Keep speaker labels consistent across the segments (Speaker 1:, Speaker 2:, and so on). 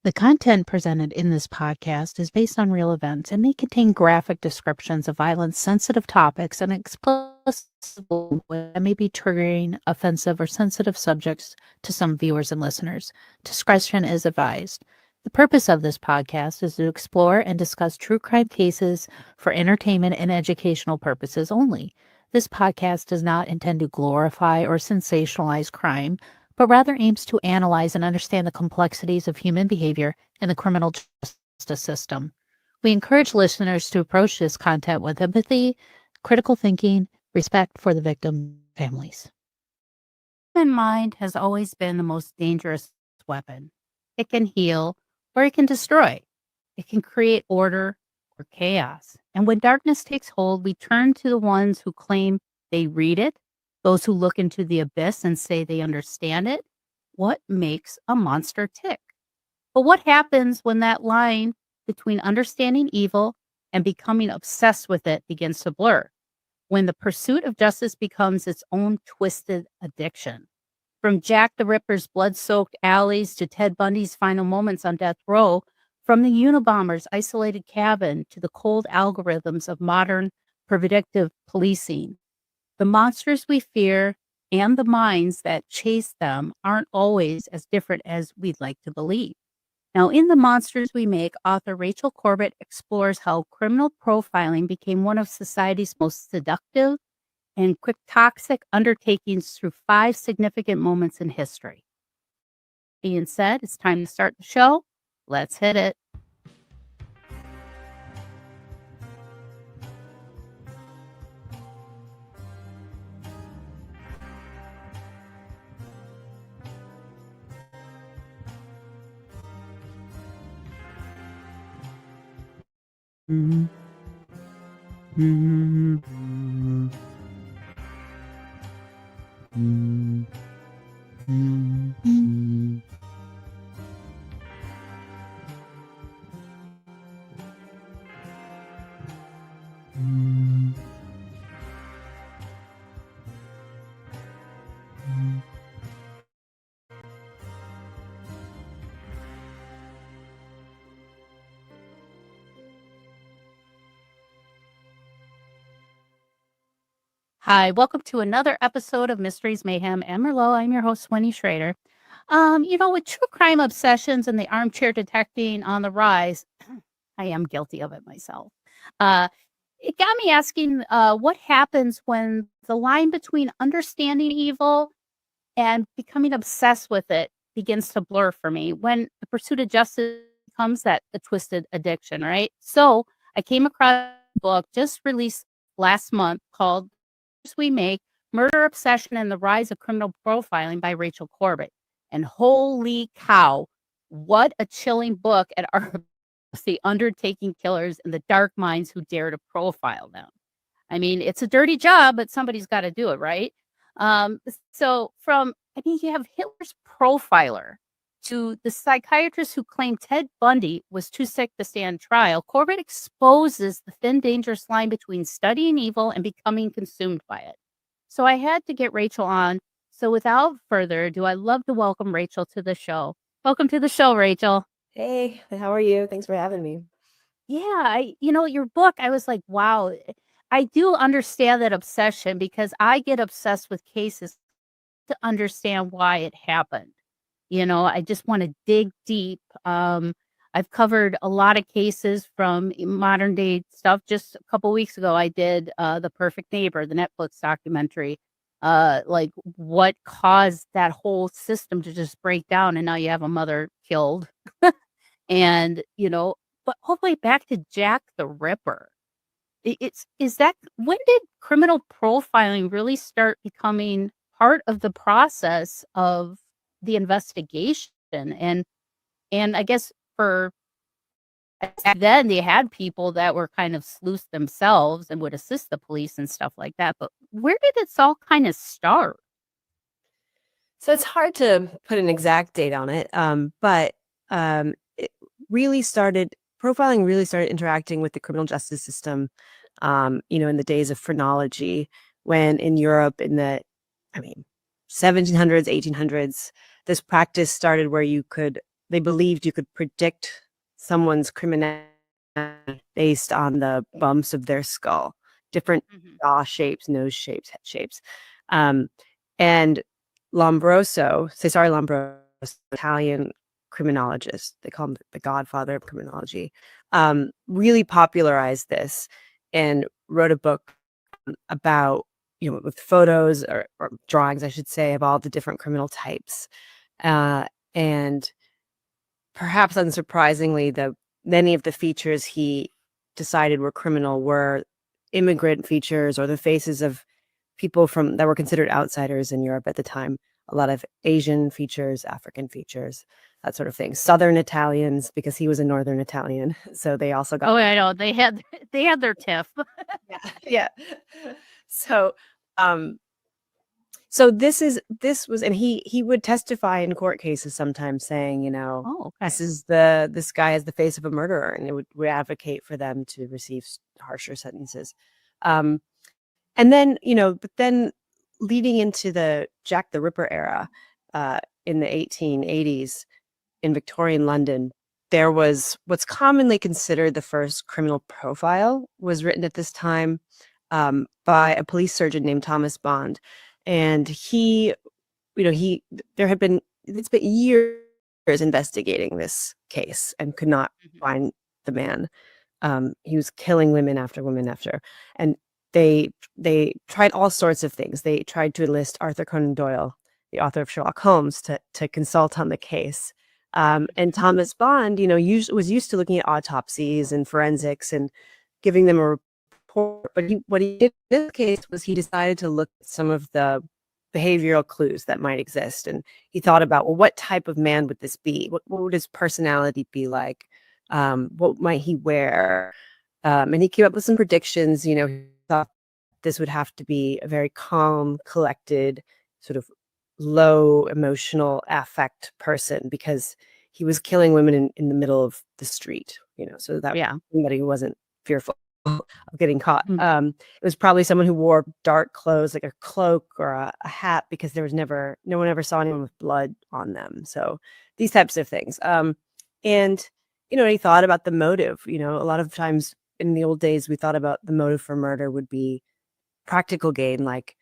Speaker 1: The content presented in this podcast is based on real events and may contain graphic descriptions of violence, sensitive topics, and explicit that may be triggering, offensive, or sensitive subjects to some viewers and listeners. Discretion is advised. The purpose of this podcast is to explore and discuss true crime cases for entertainment and educational purposes only. This podcast does not intend to glorify or sensationalize crime, but rather aims to analyze and understand the complexities of human behavior in the criminal justice system. We encourage listeners to approach this content with empathy, critical thinking, respect for the victim families. Human mind has always been the most dangerous weapon. It can heal or it can destroy. It can create order or chaos. And when darkness takes hold, we turn to the ones who claim they read it, those who look into the abyss and say they understand it. What makes a monster tick? But what happens when that line between understanding evil and becoming obsessed with it begins to blur? When the pursuit of justice becomes its own twisted addiction? From Jack the Ripper's blood-soaked alleys to Ted Bundy's final moments on death row, from the Unabomber's isolated cabin to the cold algorithms of modern predictive policing, the monsters we fear and the minds that chase them aren't always as different as we'd like to believe. Now, in The Monsters We Make, author Rachel Corbett explores how criminal profiling became one of society's most seductive and quick toxic undertakings through 5 significant moments in history. Being said, it's time to start the show. Let's hit it. Mm-hmm. Mm-hmm. Mm-hmm. Mm-hmm. Hi, welcome to another episode of Mysteries, Mayhem, and Merlot. I'm your host, Winnie Schrader. With true crime obsessions and the armchair detecting on the rise, I am guilty of it myself. It got me asking what happens when the line between understanding evil and becoming obsessed with it begins to blur for me, when the pursuit of justice becomes the twisted addiction, right? So I came across a book just released last month called We Make: Murder, Obsession, and the Rise of Criminal Profiling by Rachel Corbett. And holy cow, what a chilling book at our the undertaking killers and the dark minds who dare to profile them. I mean, it's a dirty job, but somebody's got to do it, right? You have Hitler's profiler to the psychiatrist who claimed Ted Bundy was too sick to stand trial. Corbett exposes the thin, dangerous line between studying evil and becoming consumed by it. So I had to get Rachel on. So without further ado, I'd love to welcome Rachel to the show. Welcome to the show, Rachel.
Speaker 2: Hey, how are you? Thanks for having me.
Speaker 1: Yeah, your book, I was like, wow, I do understand that obsession because I get obsessed with cases to understand why it happened. I just want to dig deep. I've covered a lot of cases from modern day stuff. Just a couple weeks ago, I did The Perfect Neighbor, the Netflix documentary, like what caused that whole system to just break down. And now you have a mother killed. And, but all the way back to Jack the Ripper. When did criminal profiling really start becoming part of the process of the investigation? And I guess back then they had people that were kind of sleuths themselves and would assist the police and stuff like that. But where did this all kind of start?
Speaker 2: So it's hard to put an exact date on it, but it really started profiling really started interacting with the criminal justice system, in the days of phrenology, when in Europe in the 1700s, 1800s, this practice started where they believed you could predict someone's criminality based on the bumps of their skull, different
Speaker 1: Mhm.
Speaker 2: jaw shapes, nose shapes, head shapes. Um, and Cesare Lombroso, Italian criminologist, they call him the godfather of criminology, really popularized this and wrote a book about, with photos or drawings, I should say, of all the different criminal types. And perhaps unsurprisingly, many of the features he decided were criminal were immigrant features or the faces of people that were considered outsiders in Europe at the time. A lot of Asian features, African features, that sort of thing. Southern Italians, because he was a Northern Italian, so they also got.
Speaker 1: Oh, I know. They had their tiff.
Speaker 2: Yeah, yeah. So, um, so this was, and he would testify in court cases sometimes, saying,
Speaker 1: Oh, okay.
Speaker 2: this guy has the face of a murderer, and it would advocate for them to receive harsher sentences. Um, and then, but then leading into the Jack the Ripper era, in the 1880s in Victorian London, there was what's commonly considered the first criminal profile was written at this time, by a police surgeon named Thomas Bond. And he, there had been, it's been years investigating this case and could not
Speaker 1: Mhm.
Speaker 2: find the man. He was killing women after women after, and they tried all sorts of things. They tried to enlist Arthur Conan Doyle, the author of Sherlock Holmes, to consult on the case. And Thomas Bond, was used to looking at autopsies and forensics and giving them a report. But what he did in this case was he decided to look at some of the behavioral clues that might exist, and he thought about, well, what type of man would this be? What would his personality be like? What might he wear? And he came up with some predictions. He thought this would have to be a very calm, collected, sort of low emotional affect person, because he was killing women in the middle of the street, so that
Speaker 1: Yeah.
Speaker 2: somebody who wasn't fearful of getting caught.
Speaker 1: Mm.
Speaker 2: It was probably someone who wore dark clothes, like a cloak or a hat, because no one ever saw anyone with blood on them. So these types of things. And he thought about the motive. A lot of times in the old days, we thought about the motive for murder would be practical gain, like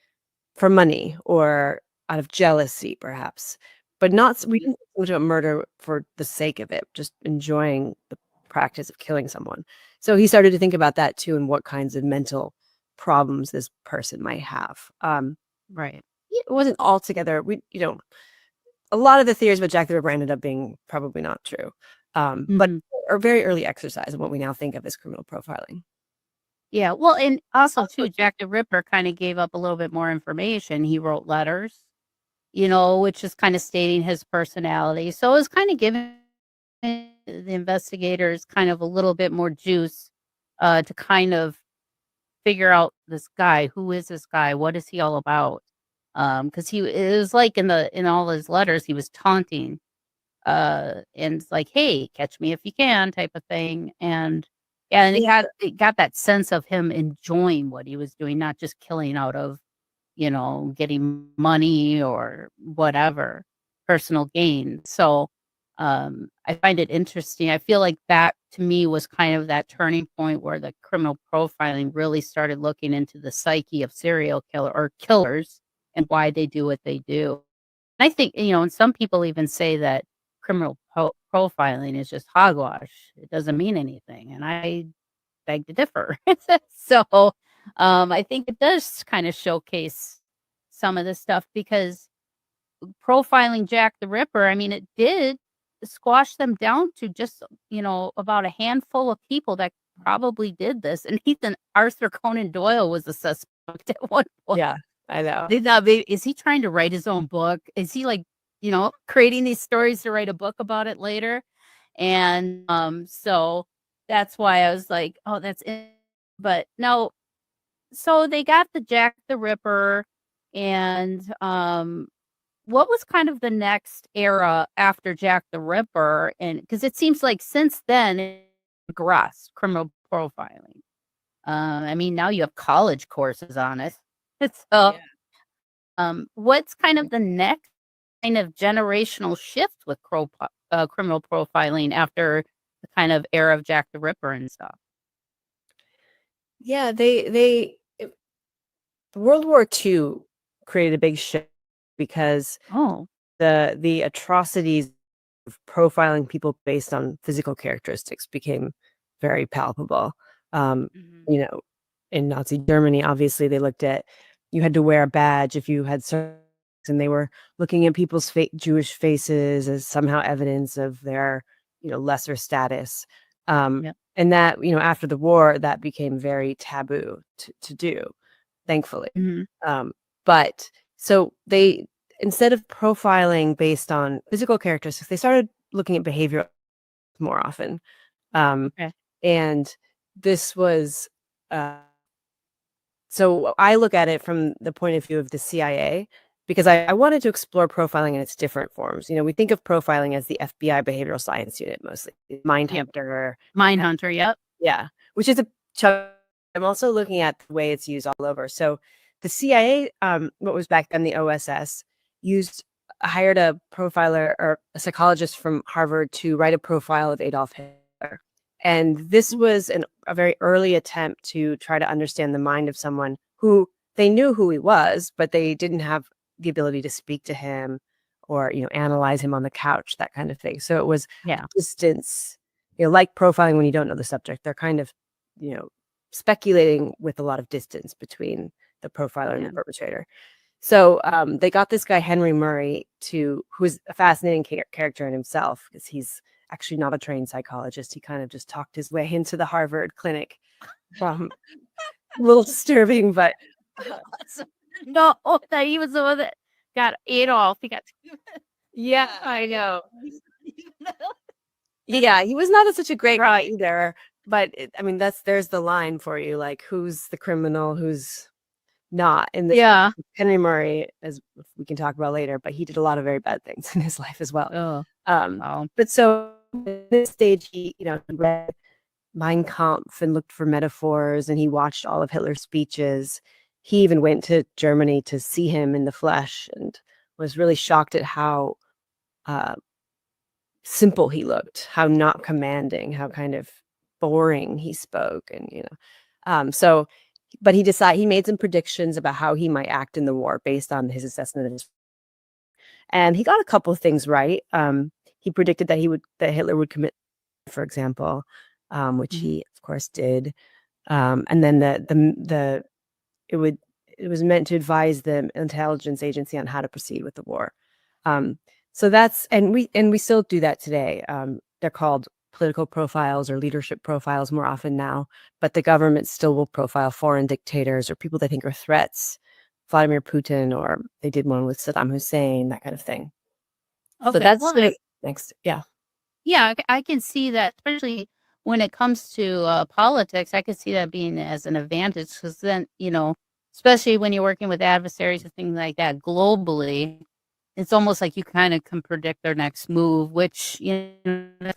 Speaker 2: for money or out of jealousy, perhaps, but not. We didn't think about murder for the sake of it, just enjoying the practice of killing someone. So he started to think about that too, and what kinds of mental problems this person might have.
Speaker 1: Right.
Speaker 2: It wasn't altogether. A lot of the theories about Jack the Ripper ended up being probably not true, but
Speaker 1: Mhm.
Speaker 2: are very early exercise in what we now think of as criminal profiling.
Speaker 1: Yeah. Well, and also too, Jack the Ripper kind of gave up a little bit more information. He wrote letters, which is kind of stating his personality. So it was kind of giving the investigators kind of a little bit more juice to kind of figure out this guy. Who is this guy? What is he all about? Because it was like in all his letters, he was taunting, and it's like, "Hey, catch me if you can," type of thing. And yeah, and it got that sense of him enjoying what he was doing, not just killing out of, getting money or whatever, personal gain. So, I find it interesting. I feel like that to me was kind of that turning point where the criminal profiling really started looking into the psyche of serial killers and why they do what they do. I think, and some people even say that criminal profiling is just hogwash. It doesn't mean anything. And I beg to differ. So, I think it does kind of showcase some of this stuff because profiling Jack the Ripper, I mean, it did squash them down to just, about a handful of people that probably did this. And Ethan Arthur Conan Doyle was a suspect at one point.
Speaker 2: Yeah, I know.
Speaker 1: They thought, maybe, is he trying to write his own book? Is he like, creating these stories to write a book about it later? And so that's why I was like, oh, that's it. But no, so they got the Jack the Ripper, and what was kind of the next era after Jack the Ripper? And because it seems like since then it progressed criminal profiling. I mean, now you have college courses on it. So,
Speaker 2: Yeah.
Speaker 1: what's kind of the next kind of generational shift with criminal profiling after the kind of era of Jack the Ripper and stuff.
Speaker 2: Yeah, World War II created a big shift because
Speaker 1: Oh,
Speaker 2: the atrocities of profiling people based on physical characteristics became very palpable. Um,
Speaker 1: mhm.
Speaker 2: you know, in Nazi Germany, obviously they looked at you had to wear a badge if you had certain, and they were looking at people's Jewish faces as somehow evidence of their, lesser status.
Speaker 1: Yep.
Speaker 2: And that, after the war, that became very taboo to do, thankfully.
Speaker 1: Mhm.
Speaker 2: Um, but so they instead of profiling based on physical characteristics, they started looking at behavior more often. Um,
Speaker 1: Okay.
Speaker 2: and this was uh, so I look at it from the point of view of the CIA because I wanted to explore profiling in its different forms. We think of profiling as the FBI behavioral science unit mostly,
Speaker 1: Yep.
Speaker 2: Mindhunter,
Speaker 1: Mindhunter, yep.
Speaker 2: yeah, which is a chunk. I'm also looking at the way it's used all over. So the CIA, what was back then the OSS, hired a profiler or a psychologist from Harvard to write a profile of Adolf Hitler. And this was a very early attempt to try to understand the mind of someone who they knew who he was, but they didn't have the ability to speak to him or, analyze him on the couch, that kind of thing. So it was
Speaker 1: Yeah.
Speaker 2: distance, like profiling when you don't know the subject. They're kind of, you know, speculating with a lot of distance between the profiler and
Speaker 1: Yeah.
Speaker 2: the perpetrator. So they got this guy Henry Murray who is a fascinating character in himself because he's actually not a trained psychologist. He kind of just talked his way into the Harvard clinic. A little disturbing, but
Speaker 1: Awesome. No, that he was the one that got Adolf. He got
Speaker 2: yeah, I know. Yeah, he was not such a great guy either. But I mean, there's the line for you, like who's the criminal, who's not. And
Speaker 1: Yeah.
Speaker 2: Henry Murray, as we can talk about later, but he did a lot of very bad things in his life as well.
Speaker 1: Oh,
Speaker 2: Um,
Speaker 1: wow.
Speaker 2: but so at this stage, he read Mein Kampf and looked for metaphors, and he watched all of Hitler's speeches. He even went to Germany to see him in the flesh and was really shocked at how uh, simple he looked, how not commanding, how kind of boring he spoke, and so. But he made some predictions about how he might act in the war based on his assessment of his, and he got a couple of things right. He predicted that Hitler would commit, for example, which
Speaker 1: Mhm.
Speaker 2: he of course did. And then it would it was meant to advise the intelligence agency on how to proceed with the war. Um, so that's and we still do that today. They're called political profiles or leadership profiles more often now, but the government still will profile foreign dictators or people they think are threats, Vladimir Putin, or they did one with Saddam Hussein, that kind of thing. So
Speaker 1: Okay.
Speaker 2: that's
Speaker 1: Well,
Speaker 2: the next, yeah.
Speaker 1: yeah, I can see that, especially when it comes to politics. I could see that being as an advantage because then, especially when you're working with adversaries and things like that globally, it's almost like you kind of can predict their next move, which, is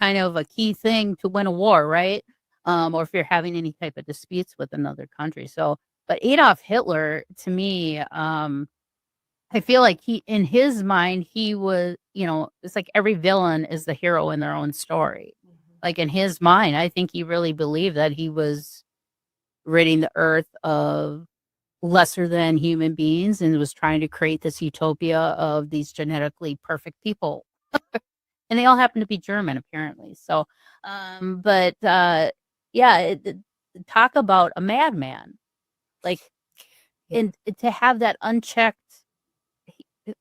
Speaker 1: kind of a key thing to win a war, right? Or if you're having any type of disputes with another country. So, but Adolf Hitler, to me, I feel like in his mind, he was, it's like every villain is the hero in their own story. Like in his mind, I think he really believed that he was ridding the earth of lesser than human beings and was trying to create this utopia of these genetically perfect people. And they all happen to be German, apparently. So, but yeah, talk about a madman. Like,
Speaker 2: Yeah.
Speaker 1: and to have that unchecked,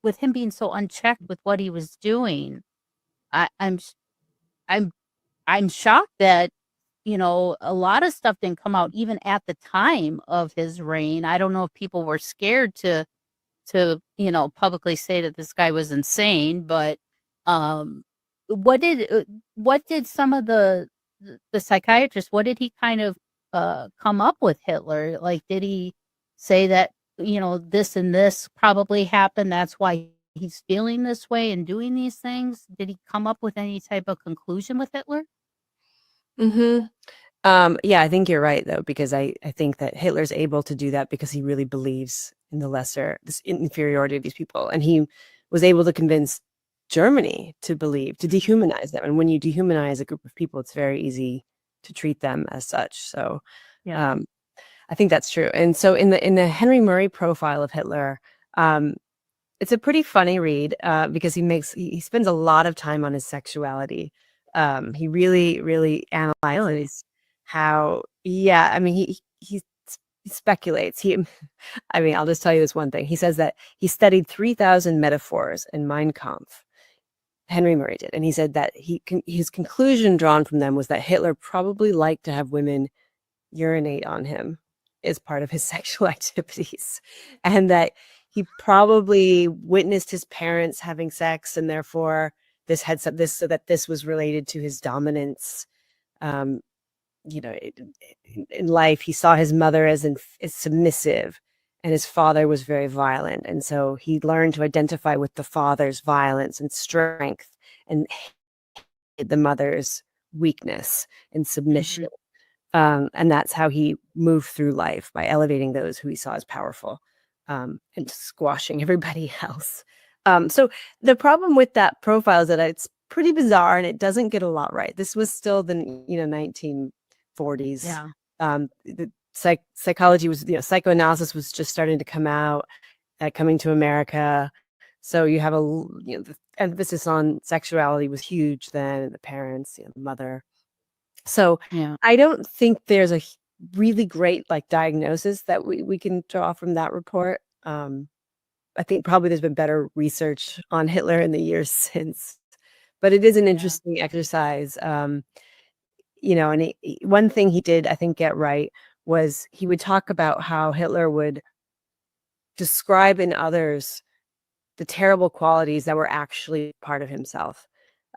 Speaker 1: with him being so unchecked with what he was doing, I, I'm sh- I'm I'm shocked that a lot of stuff didn't come out even at the time of his reign. I don't know if people were scared to publicly say that this guy was insane, but um, what did some of the psychiatrists, what did he kind of come up with Hitler? Like, did he say that this and this probably happened? That's why he's feeling this way and doing these things. Did he come up with any type of conclusion with Hitler?
Speaker 2: Mm-hmm. Yeah, I think you're right though, because I think that Hitler's able to do that because he really believes in this inferiority of these people, and he was able to convince Germany to dehumanize them. And when you dehumanize a group of people, it's very easy to treat them as such. So
Speaker 1: Yeah.
Speaker 2: um, I think that's true. And so in the Henry Murray profile of Hitler, um, it's a pretty funny read because he spends a lot of time on his sexuality. He really, really analyzes how, yeah, I mean, he speculates. I mean, I'll just tell you this one thing. He says that he studied 3,000 metaphors in Mein Kampf. Henry Murray did. And he said that his conclusion drawn from them was that Hitler probably liked to have women urinate on him as part of his sexual activities, and that he probably witnessed his parents having sex, and therefore so that this was related to his dominance. Um, in life, he saw his mother as submissive, and his father was very violent, and so he learned to identify with the father's violence and strength, and hated the mother's weakness and submission. And that's how he moved through life, by elevating those who he saw as powerful, and squashing everybody else. So the problem with that profile is that it's pretty bizarre and it doesn't get a lot right. This was still the 1940s.
Speaker 1: Yeah.
Speaker 2: The psychology was, psychoanalysis was just starting to come out, coming to America. So you have the emphasis on sexuality was huge then. The parents, the mother. So
Speaker 1: Yeah.
Speaker 2: I don't think there's a really great diagnosis that we can draw from that report. I think probably there's been better research on Hitler in the years since, but it is an
Speaker 1: Yeah.
Speaker 2: interesting exercise. And one thing he did, I think, get right was he would talk about how Hitler would describe in others the terrible qualities that were actually part of himself.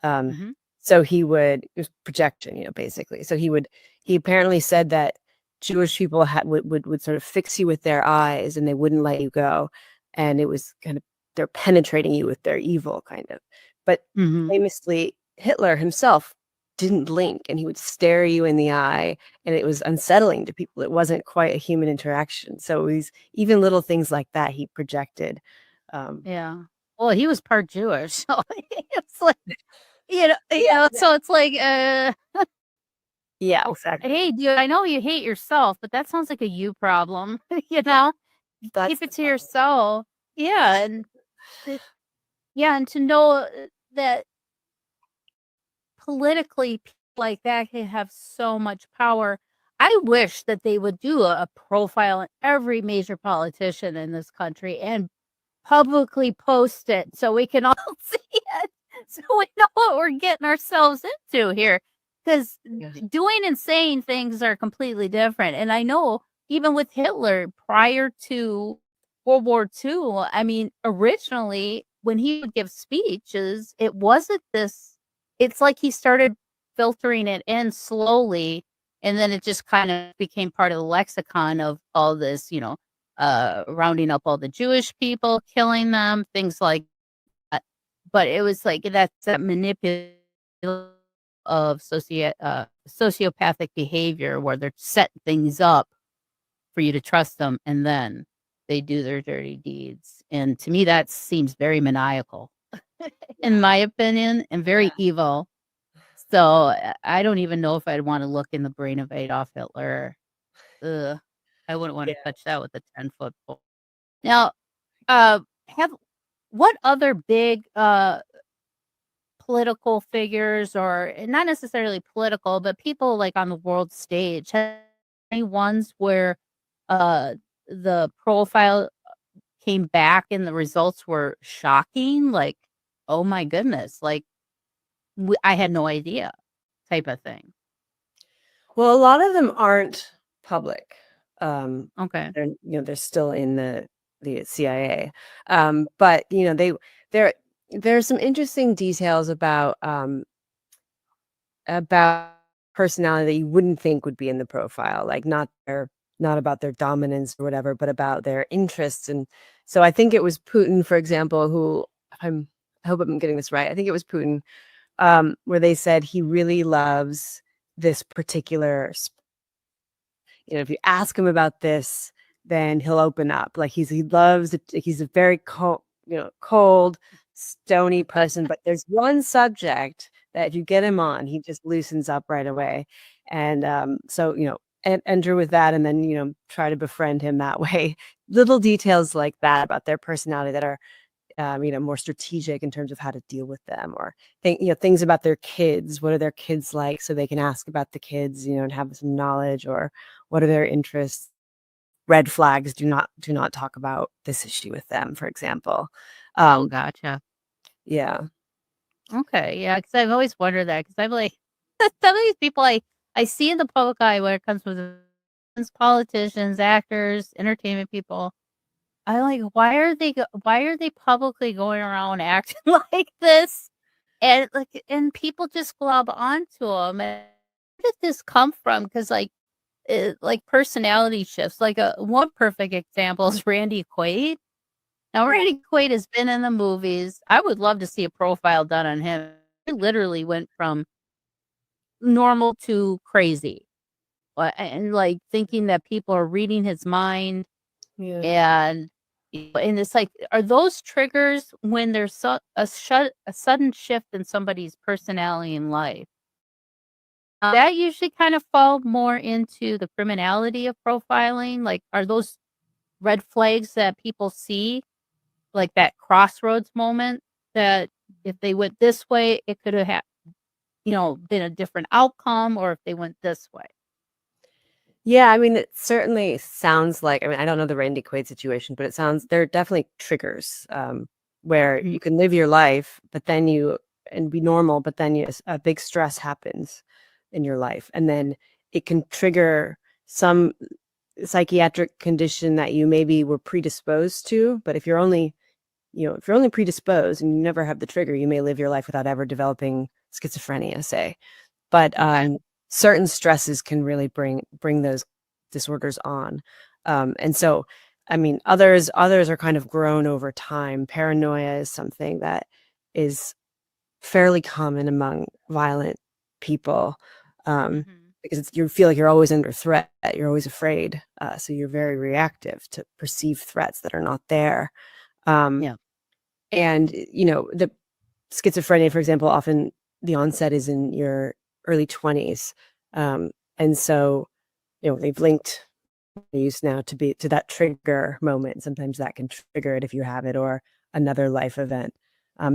Speaker 2: Um,
Speaker 1: Mhm.
Speaker 2: so it was projection, basically. So he apparently said that Jewish people would sort of fix you with their eyes and they wouldn't let you go. And it was kind of, they're penetrating you with their evil, kind of. But
Speaker 1: Mhm.
Speaker 2: famously, Hitler himself didn't blink and he would stare you in the eye, and it was unsettling to people. It wasn't quite a human interaction. So even little things like that he projected. Um,
Speaker 1: Yeah. Well, he was part Jewish, so it's like,
Speaker 2: yeah,
Speaker 1: so it's like,
Speaker 2: yeah,
Speaker 1: oh,
Speaker 2: exactly.
Speaker 1: hey, dude, I know you hate yourself, but that sounds like a you problem, you know?
Speaker 2: That's
Speaker 1: Keep
Speaker 2: the
Speaker 1: it to
Speaker 2: problem.
Speaker 1: yourself. Yeah, and th yeah, and to know, that politically, people like that can have so much power. I wish that they would do a profile on every major politician in this country and publicly post it so we can all see it, so we know what we're getting ourselves into here. Because
Speaker 2: Yes.
Speaker 1: doing and saying things are completely different, and I know even with Hitler prior to World War II, I mean, originally, when he would give speeches, it wasn't this it's like he started filtering it in slowly, and then it just kind of became part of the lexicon of all this, rounding up all the Jewish people, killing them, things like that. But it was like that's that manipulation of sociopathic behavior where they're setting things up for you to trust them, and then they do their dirty deeds. And to me, that seems very maniacal, in my opinion, and very
Speaker 2: Yeah.
Speaker 1: evil. So I don't even know if I'd want to look in the brain of Adolf Hitler. Ugh, I wouldn't want
Speaker 2: Yeah.
Speaker 1: to touch that with a 10-foot pole. Now, have what other big, political figures, or not necessarily political, but people, like, on the world stage, have any ones where, uh, the profile came back and the results were shocking? Like, "Oh my goodness," like, "I had no idea," type of thing?
Speaker 2: Well, a lot of them aren't public.
Speaker 1: Okay.
Speaker 2: They're still in the CIA. But there there's some interesting details about personality that you wouldn't think would be in the profile, like not about their dominance or whatever, but about their interests. And so I think it was Putin, for example, who I hope I'm getting this right. I think it was Putin, where they said he really loves this particular if you ask him about this, then he'll open up. Like he loves it. He's a very cold, stony person, but there's one subject that if you get him on, he just loosens up right away. And so, enter with that and then, try to befriend him that way. Little details like that about their personality that are, more strategic in terms of how to deal with them, or things about their kids. What are their kids like? So they can ask about the kids, and have some knowledge, or what are their interests? Red flags, do not talk about this issue with them, for example.
Speaker 1: Oh, gotcha.
Speaker 2: Yeah.
Speaker 1: Okay, yeah, because I've always wondered that because I'm like, some of these people I see in the public eye when it comes with politicians, actors, entertainment people. I like, why are they publicly going around acting like this? And and people just glob onto them. And where did this come from? Because like personality shifts. Like one perfect example is Randy Quaid. Now, Randy Quaid has been in the movies. I would love to see a profile done on him. He literally went from normal to crazy, and like thinking that people are reading his mind,
Speaker 2: Yeah.
Speaker 1: and and it's like, are those triggers when there's a sudden shift in somebody's personality in life? That usually kind of fall more into the criminality of profiling. Like, are those red flags that people see, like that crossroads moment that if they went this way, it could have been a different outcome, or if they went this way.
Speaker 2: Yeah, I mean, it certainly sounds like, I mean, I don't know the Randy Quaid situation, but it sounds there are definitely triggers, where
Speaker 1: Mhm.
Speaker 2: you can live your life, but then and be normal, but then a big stress happens in your life, and then it can trigger some psychiatric condition that you maybe were predisposed to. But if you're only predisposed and you never have the trigger, you may live your life without ever developing schizophrenia, say. But
Speaker 1: Okay.
Speaker 2: certain stresses can really bring those disorders on. And so, I mean, others are kind of grown over time. Paranoia is something that is fairly common among violent people,
Speaker 1: Mhm.
Speaker 2: because you feel like you're always under threat, you're always afraid, so you're very reactive to perceived threats that are not there. Um,
Speaker 1: Yeah.
Speaker 2: and the schizophrenia, for example, often the onset is in your early 20s. And so, they've linked use now to that trigger moment. Sometimes that can trigger it if you have it, or another life event.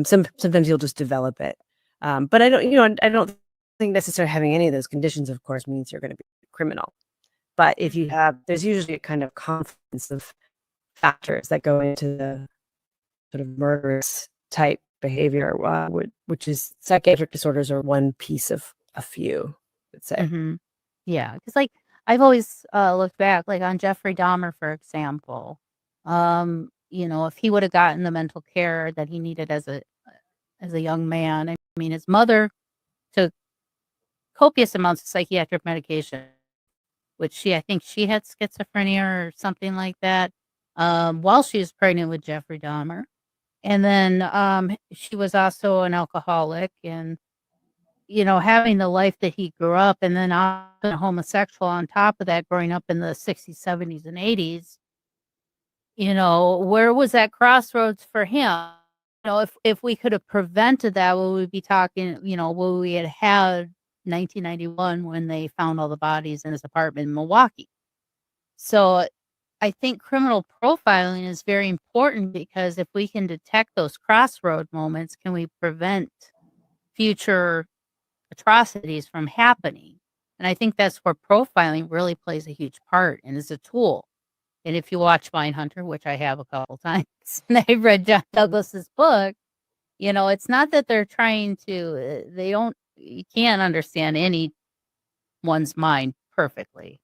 Speaker 2: Sometimes you'll just develop it. But I don't think necessarily having any of those conditions, of course, means you're going to be a criminal. But if you
Speaker 1: Mhm.
Speaker 2: have, there's usually a kind of confluence of factors that go into the sort of murderous type behavior, which is psychiatric disorders are one piece of a few, let's say.
Speaker 1: Mhm. Yeah, because I've always, looked back, like, on Jeffrey Dahmer, for example. If he woulda gotten the mental care that he needed as a young man, I mean, his mother took copious amounts of psychiatric medication, which I think she had schizophrenia or something like that, while she was pregnant with Jeffrey Dahmer. And then, she was also an alcoholic, and having the life that he grew up, and then a homosexual on top of that, growing up in the 60s, 70s, and 80s, where was that crossroads for him? If we could have prevented that, would we be talking, would we had 1991 when they found all the bodies in his apartment in Milwaukee? So I think criminal profiling is very important because if we can detect those crossroad moments, can we prevent future atrocities from happening? And I think that's where profiling really plays a huge part and is a tool. And if you watch Mindhunter, which I have a couple times, and I read John Douglas's book, it's not that they're trying to, you can't understand anyone's mind perfectly,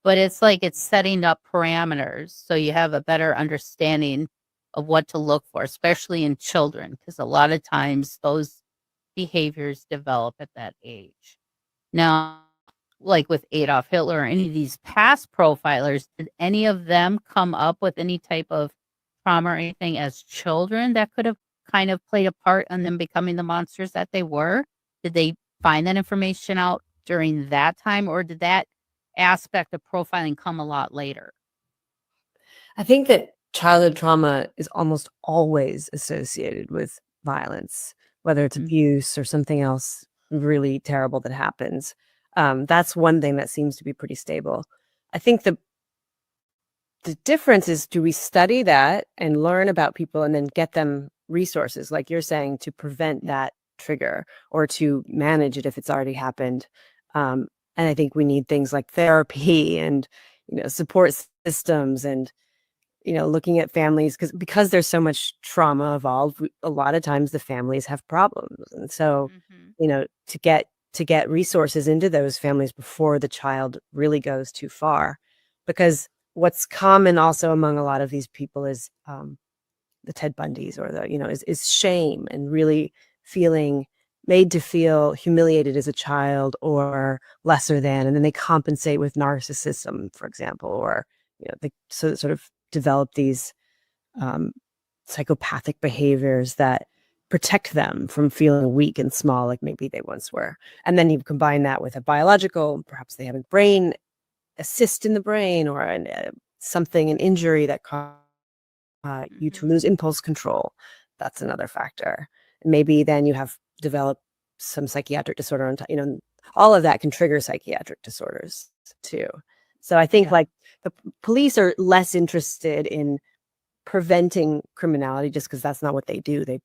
Speaker 1: but it's like it's setting up parameters so you have a better understanding of what to look for, especially in children, because a lot of times those behaviors develop at that age. Now, like with Adolf Hitler or any of these past profilers, did any of them come up with any type of trauma or anything as children that could have kind of played a part in them becoming the monsters that they were? Did they find that information out during that time, or did that aspect of profiling come a lot later?
Speaker 2: I think that childhood trauma is almost always associated with violence, whether it's
Speaker 1: Mm.
Speaker 2: abuse or something else really terrible that happens. That's one thing that seems to be pretty stable. I think the difference is, do we study that and learn about people and then get them resources, like you're saying, to prevent that trigger or to manage it if it's already happened? And I think we need things like therapy and, support systems and, looking at families because there's so much trauma involved. A lot of times the families have problems. And so,
Speaker 1: Mhm.
Speaker 2: to get resources into those families before the child really goes too far. Because what's common also among a lot of these people is the Ted Bundys or is shame and really feeling made to feel humiliated as a child or lesser than, and then they compensate with narcissism, for example, or they sort of develop these um, psychopathic behaviors that protect them from feeling weak and small like maybe they once were. And then you combine that with a biological, perhaps they have a brain, a cyst in the brain, or an injury that caused you to
Speaker 1: Mhm.
Speaker 2: lose impulse control. That's another factor. And maybe then you have developed some psychiatric disorder on top. All of that can trigger psychiatric disorders too. So I think
Speaker 1: Yeah.
Speaker 2: like the police are less interested in preventing criminality just because that's not what they do. They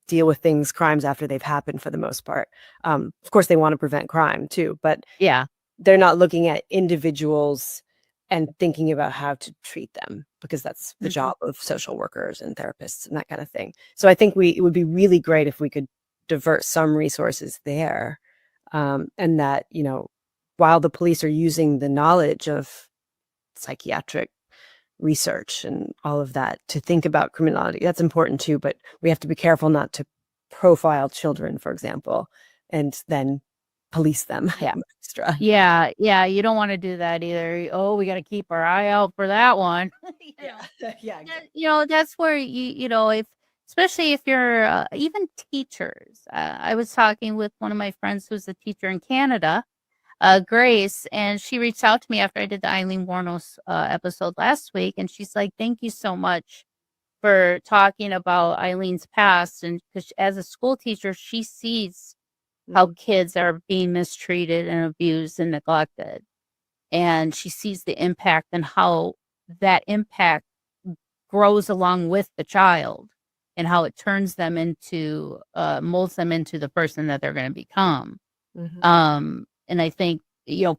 Speaker 2: deal with crimes after they've happened for the most part. Of course, they want to prevent crime too, but
Speaker 1: Yeah.
Speaker 2: they're not looking at individuals and thinking about how to treat them because that's the
Speaker 1: Mhm.
Speaker 2: job of social workers and therapists and that kind of thing. So I think it would be really great if we could divert some resources there, and that while the police are using the knowledge of psychiatric research and all of that to think about criminality. That's important too, but we have to be careful not to profile children, for example, and then police them. Yeah, extra.
Speaker 1: Yeah, yeah, you don't wanna do that either. "Oh, we gotta keep our eye out for that one." You know?
Speaker 2: Yeah, yeah,
Speaker 1: That
Speaker 2: exactly.
Speaker 1: that's where if especially if you're, even teachers. I was talking with one of my friends who's a teacher in Canada, Grace, and she reached out to me after I did the Eileen Warnos, episode last week, and she's like, "Thank you so much for talking about Eileen's past," and 'cause as a school teacher, she sees how
Speaker 2: Mhm,
Speaker 1: kids are being mistreated and abused and neglected, and she sees the impact and how that impact grows along with the child and how it turns them into molds them into the person that they're going to become.
Speaker 2: mhm.
Speaker 1: And I think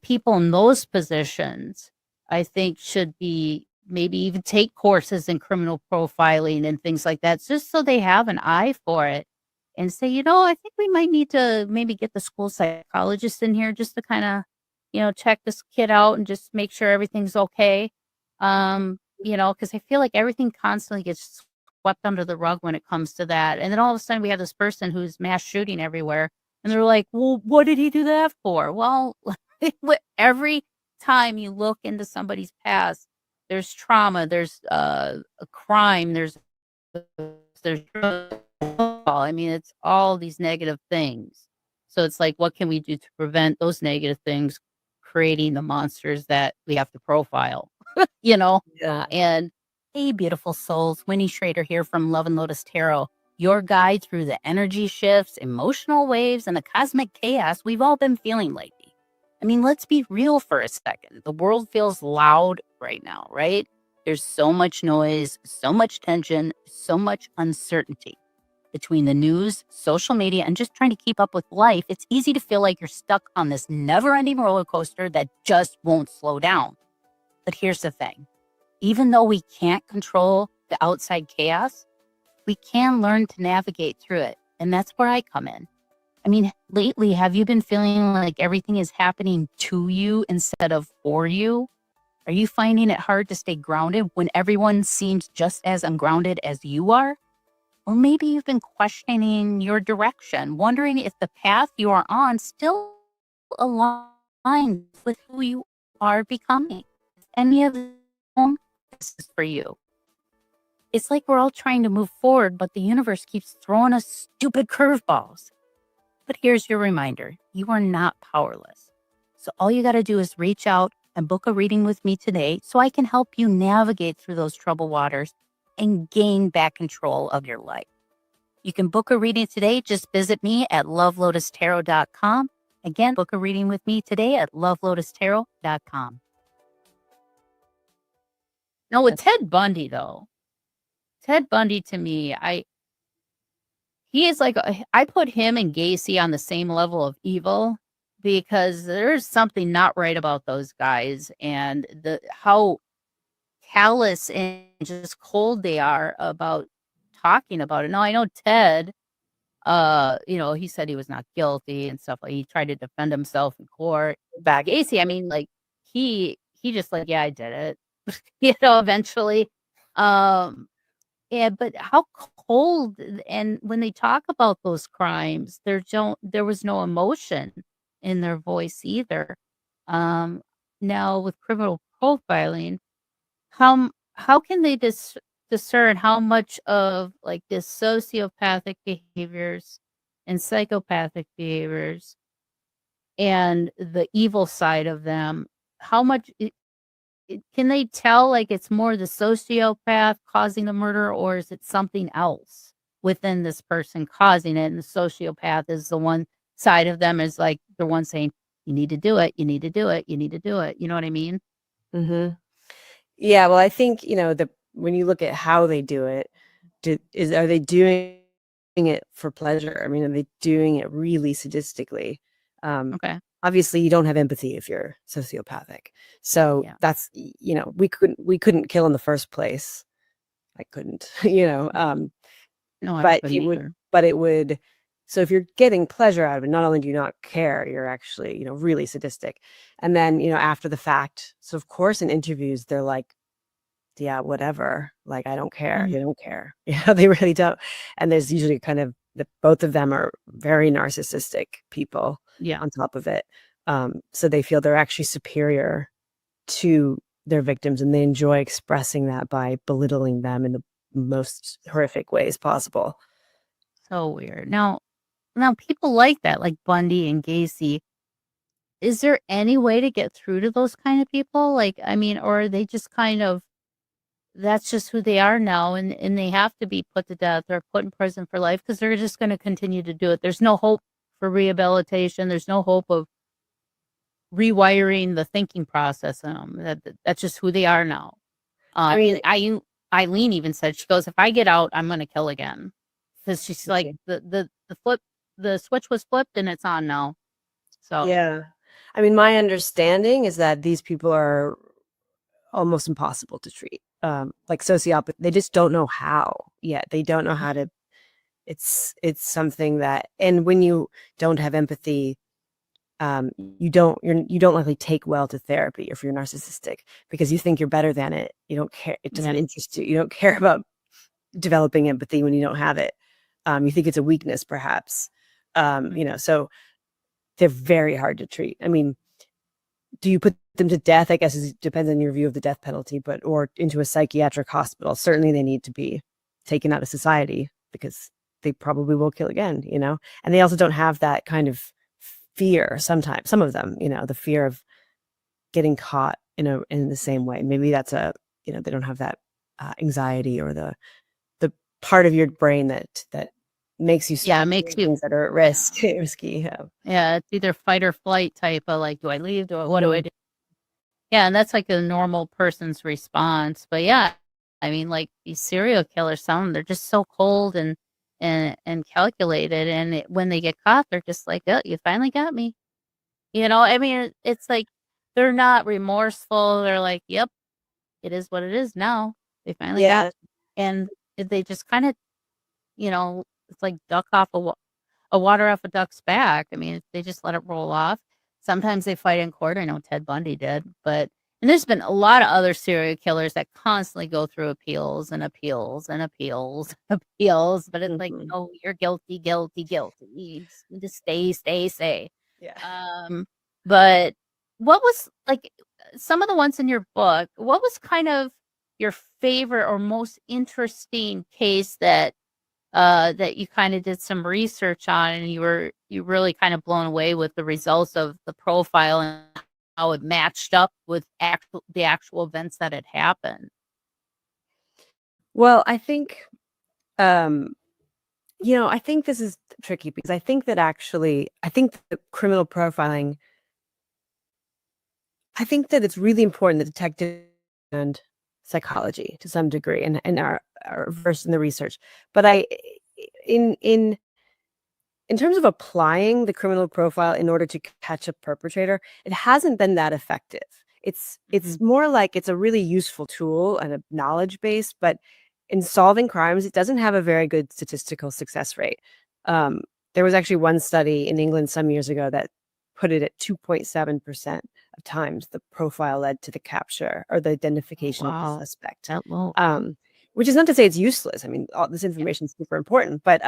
Speaker 1: people in those positions, I think, should be maybe even take courses in criminal profiling and things like that, just so they have an eye for it and say, I think we might need to maybe get the school psychologist in here just to kind of check this kid out and just make sure everything's okay. Because I feel like everything constantly gets swept under the rug when it comes to that. And then all of a sudden we have this person who's mass shooting everywhere. And they're like, well, what did he do that for? Well, every time you look into somebody's past, there's trauma, there's a crime, there's drugs. I mean, it's all these negative things. So it's like, what can we do to prevent those negative things creating the monsters that we have to profile? you know?
Speaker 2: Yeah.
Speaker 1: And hey, beautiful souls, Winnie Schrader here from Love and Lotus Tarot, your guide through the energy shifts, emotional waves, and the cosmic chaos we've all been feeling lately. I mean, let's be real for a second. The world feels loud right now, right? There's so much noise, so much tension, so much uncertainty. Between the news, social media, and just trying to keep up with life, it's easy to feel like you're stuck on this never ending roller coaster that just won't slow down. But here's the thing, even though we can't control the outside chaos, we can learn to navigate through it. And that's where I come in. I mean, lately, have you been feeling like everything is happening to you instead of for you? Are you finding it hard to stay grounded when everyone seems just as ungrounded as you are? Or maybe you've been questioning your direction, wondering if the path you are on still aligns with who you are becoming. If any of them, this is for you. It's like we're all trying to move forward, but the universe keeps throwing us stupid curveballs. But here's your reminder, you are not powerless. So all you got to do is reach out and book a reading with me today so I can help you navigate through those troubled waters and gain back control of your life. You can book a reading today. Just visit me at lovelotustarot.com. Again, book a reading with me today at lovelotustarot.com. No, with Ted Bundy, though. Ted Bundy, to me, he is like, I put him and Gacy on the same level of evil because there's something not right about those guys and how callous and just cold they are about talking about it. Now, I know Ted, he said he was not guilty and stuff. Like, he tried to defend himself in court.
Speaker 2: Back.
Speaker 1: Gacy, I mean, like, he just like, yeah, I did it. Eventually. Yeah, but how cold, and when they talk about those crimes, there was no emotion in their voice either. Um, Now with criminal profiling, how can they discern how much of like this sociopathic behaviors and psychopathic behaviors and the evil side of them, how much can they tell, like, it's more the sociopath causing the murder, or is it something else within this person causing it, and the sociopath is the one side of them is, like, the one saying, "You need to do it, you need to do it, you need to do it." You know what I mean?
Speaker 2: Mm-hmm. Yeah, well, I think, when you look at how they do it, are they doing it for pleasure? I mean, are they doing it really sadistically?
Speaker 1: Okay.
Speaker 2: Obviously, you don't have empathy if you're sociopathic. So
Speaker 1: Yeah.
Speaker 2: that's, we couldn't kill in the first place. I couldn't,
Speaker 1: No, I
Speaker 2: but
Speaker 1: couldn't either.
Speaker 2: it would. So if you're getting pleasure out of it, not only do you not care, you're actually, really sadistic. And then, after the fact, so of course in interviews, they're like, yeah, whatever. Like, I don't care.
Speaker 1: Mhm.
Speaker 2: You don't care. Yeah, they really don't. And there's usually kind of both of them are very narcissistic people
Speaker 1: Yeah.
Speaker 2: on top of it. So they feel they're actually superior to their victims, and they enjoy expressing that by belittling them in the most horrific ways possible.
Speaker 1: So weird. Now people like that, like Bundy and Gacy, is there any way to get through to those kind of people? Like, I mean, or are they just kind of that's just who they are now, and they have to be put to death or put in prison for life because they're just gonna continue to do it. There's no hope for rehabilitation. There's no hope of rewiring the thinking process in 'em. That's just who they are now.
Speaker 2: I mean,
Speaker 1: And Eileen even said, she goes, "If I get out, I'm gonna kill again." Because she's like,
Speaker 2: okay.
Speaker 1: the switch was flipped and it's on now. So,
Speaker 2: Yeah. I mean, my understanding is that these people are almost impossible to treat. Like sociopath, they just don't know how yet. They don't know how to. It's something that, and when you don't have empathy, you don't likely take well to therapy if you're narcissistic, because you think you're better than it. You don't care. It doesn't
Speaker 1: yeah.
Speaker 2: interest you. You don't care about developing empathy when you don't have it. You think it's a weakness, perhaps. So they're very hard to treat. I mean, do you put them to death? I guess it depends on your view of the death penalty, or into a psychiatric hospital. Certainly they need to be taken out of society because they probably will kill again, and they also don't have that kind of fear. Sometimes some of them, the fear of getting caught in the same way. Maybe that's they don't have that anxiety, or the part of your brain that makes you
Speaker 1: Yeah, it
Speaker 2: stop
Speaker 1: makes
Speaker 2: doing
Speaker 1: you
Speaker 2: things that are at risk, risky.
Speaker 1: yeah, it's either fight or flight type of, like, do I leave? What do I
Speaker 2: Mhm.
Speaker 1: do? Yeah, and that's like a normal person's response. But yeah, I mean, like these serial killers, some of 'em, they're just so cold and calculated, and when they get caught, they're just like, "Oh, you finally got me." I mean, it's like they're not remorseful. They're like, "Yep, it is what it is now. They finally got,"
Speaker 2: Yeah.
Speaker 1: and they just kind of, it's like duck off a water off a duck's back. I mean, they just let it roll off. Sometimes they fight in court. I know Ted Bundy did, and there's been a lot of other serial killers that constantly go through appeals and appeals and appeals, appeals. But it's like,
Speaker 2: Mhm.
Speaker 1: oh, you're guilty, guilty, guilty. You just need to stay, stay, stay.
Speaker 2: Yeah.
Speaker 1: Um, but what was like some of the ones in your book? What was kind of your favorite or most interesting case that you kind of did some research on, and you really kind of blown away with the results of the profile and how it matched up with the actual events that had happened?
Speaker 2: Well, I think, um, I think this is tricky because I think that criminal profiling, I think that it's really important that detective and psychology to some degree and are versed in the research. But in in in terms of applying the criminal profile in order to catch a perpetrator, it hasn't been that effective. It's
Speaker 1: Mhm.
Speaker 2: more like it's a really useful tool and a knowledge base, but in solving crimes, it doesn't have a very good statistical success rate. Um, there was actually one study in England some years ago that put it at 2.7% of times the profile led to the capture or the
Speaker 1: Oh,
Speaker 2: identification of the
Speaker 1: wow.
Speaker 2: suspect.
Speaker 1: That low.
Speaker 2: Um, which is not to say it's useless. I mean, all this
Speaker 1: Yeah.
Speaker 2: information is super important, but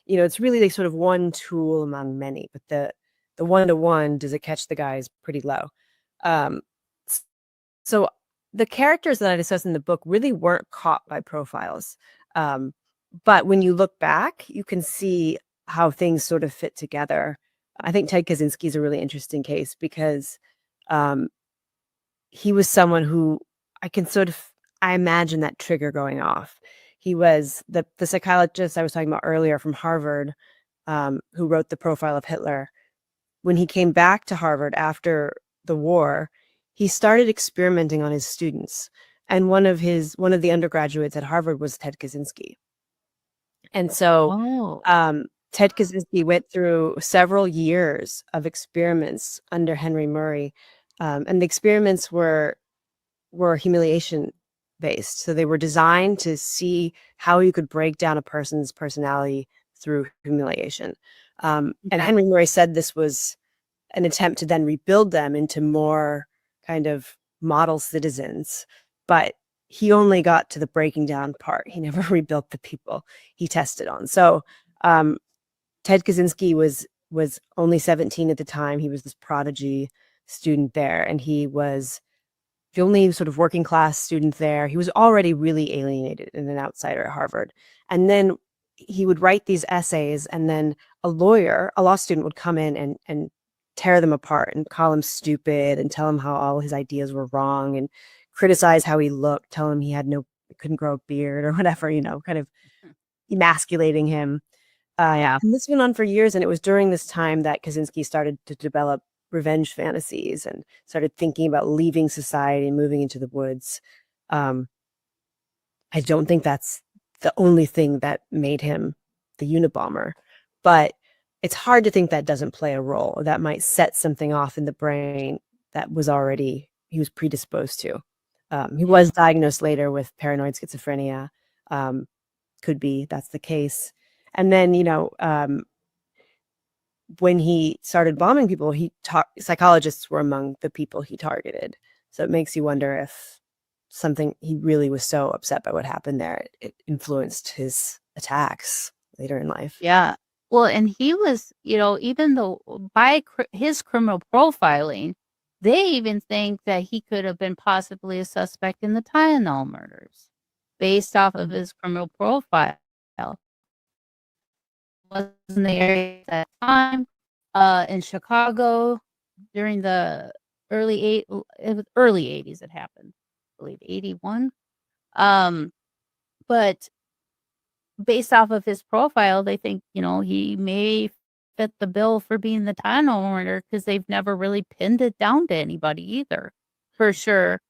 Speaker 2: it's really like sort of one tool among many, but the one to one, does it catch the guy is pretty low. Um, s- so the characters that I discussed in the book really weren't caught by profiles. Um, but when you look back, you can see how things sort of fit together. I think Ted Kaczynski is a really interesting case because um, he was someone who I can sort of I imagine that trigger going off. He was the psychologist I was talking about earlier from Harvard, who wrote the profile of Hitler. When he came back to Harvard after the war, he started experimenting on his students. And one of the undergraduates at Harvard was Ted Kaczynski. And so
Speaker 1: Oh.
Speaker 2: Ted Kaczynski went through several years of experiments under Henry Murray. And the experiments were humiliation based. So they were designed to see how you could break down a person's personality through humiliation. And
Speaker 1: Okay.
Speaker 2: Henry Murray said this was an attempt to then rebuild them into more kind of model citizens. But he only got to the breaking down part. He never rebuilt the people he tested on. So um, Ted Kaczynski was only 17 at the time. He was this prodigy student there, and he was the only sort of working class student there. He was already really alienated and an outsider at Harvard. And then he would write these essays, and then a law student would come in and tear them apart and call him stupid and tell him how all his ideas were wrong and criticize how he looked, tell him couldn't grow a beard or whatever, kind of emasculating him.
Speaker 1: Yeah.
Speaker 2: And this went on for years, and it was during this time that Kaczynski started to develop revenge fantasies and started thinking about leaving society and moving into the woods. Um, I don't think that's the only thing that made him the Unabomber, but it's hard to think that doesn't play a role. That might set something off in the brain that he was predisposed to. He was diagnosed later with paranoid schizophrenia. Um, could be that's the case. And then, when he started bombing people, psychologists were among the people he targeted. So it makes you wonder if he really was so upset by what happened there, it influenced his attacks later in life.
Speaker 1: Yeah. Well, and he was, even though by his criminal profiling, they even think that he could have been possibly a suspect in the Tylenol murders based off of his criminal profile. Was in the area at that time, in Chicago during the it was early 80s it happened, I believe 81. Um, but based off of his profile, they think, he may fit the bill for being the tunnel runner because they've never really pinned it down to anybody either, for sure.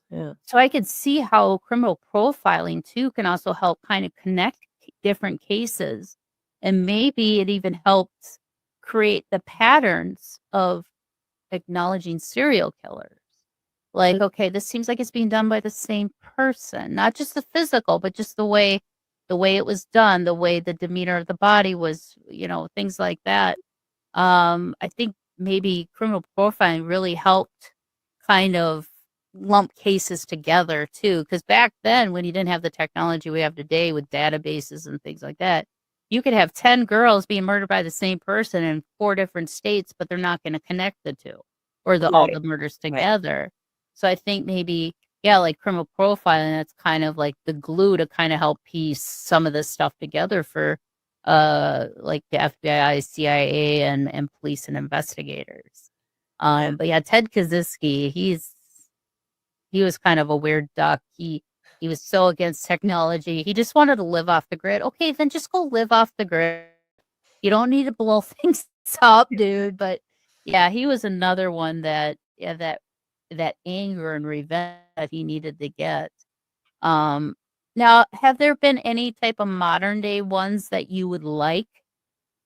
Speaker 2: Yeah.
Speaker 1: So I could see how criminal profiling too can also help kind of connect different cases. And maybe it even helps create the patterns of acknowledging serial killers. Like, okay, this seems like it's being done by the same person, not just the physical, but just the way it was done, the way the demeanor of the body was, things like that. I think maybe criminal profiling really helped kind of lump cases together too. Because back then, when you didn't have the technology we have today with databases and things like that, you could have 10 girls being murdered by the same person in 4 different states, but they're not going to connect the two or all
Speaker 2: Right.
Speaker 1: the murders
Speaker 2: Right.
Speaker 1: together. So I think maybe, yeah, like criminal profiling, that's kind of like the glue to kind of help piece some of this stuff together for like the FBI, CIA, and police and investigators.
Speaker 2: Yeah.
Speaker 1: But yeah, Ted Kaczynski, he was kind of a weird duck. He was so against technology. He just wanted to live off the grid. Okay, then just go live off the grid. You don't need to blow things up, dude. But yeah, he was another one that that anger and revenge that he needed to get. Now, have there been any type of modern day ones that you would like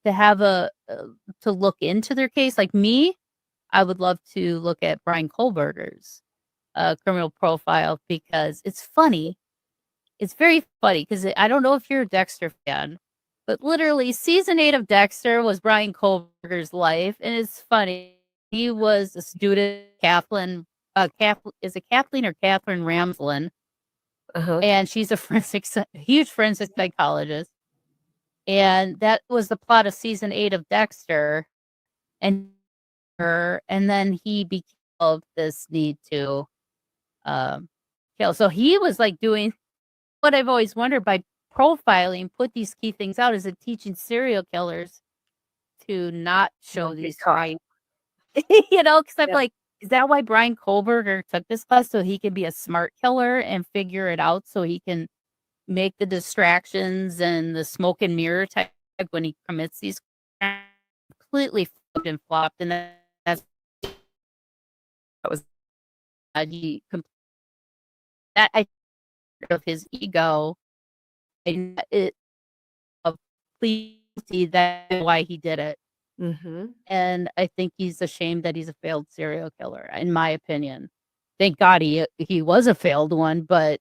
Speaker 1: to have to look into their case? Like me, I would love to look at Brian Kohlberger's criminal profile because it's funny. It's very funny because I don't know if you're a Dexter fan, but literally season 8 of Dexter was Brian Kohlberger's life, and it's funny. He was a student, Kathleen. Is it Kathleen or Catherine Ramsland? And she's a huge forensic psychologist. And that was the plot of season 8 of Dexter. And then he became this need to kill. So he was like doing what I've always wondered by profiling, put these key things out. Is it teaching serial killers to not show these crimes? Because I'm like, is that why Brian Kohlberger took this class so he can be a smart killer and figure it out so he can make the distractions and the smoke and mirror type when he commits these crimes? Completely flipped and flopped, and that was that I of his ego, and it please see that's why he did it. And I think he's ashamed that he's a failed serial killer, in my opinion. Thank God he was a failed one, but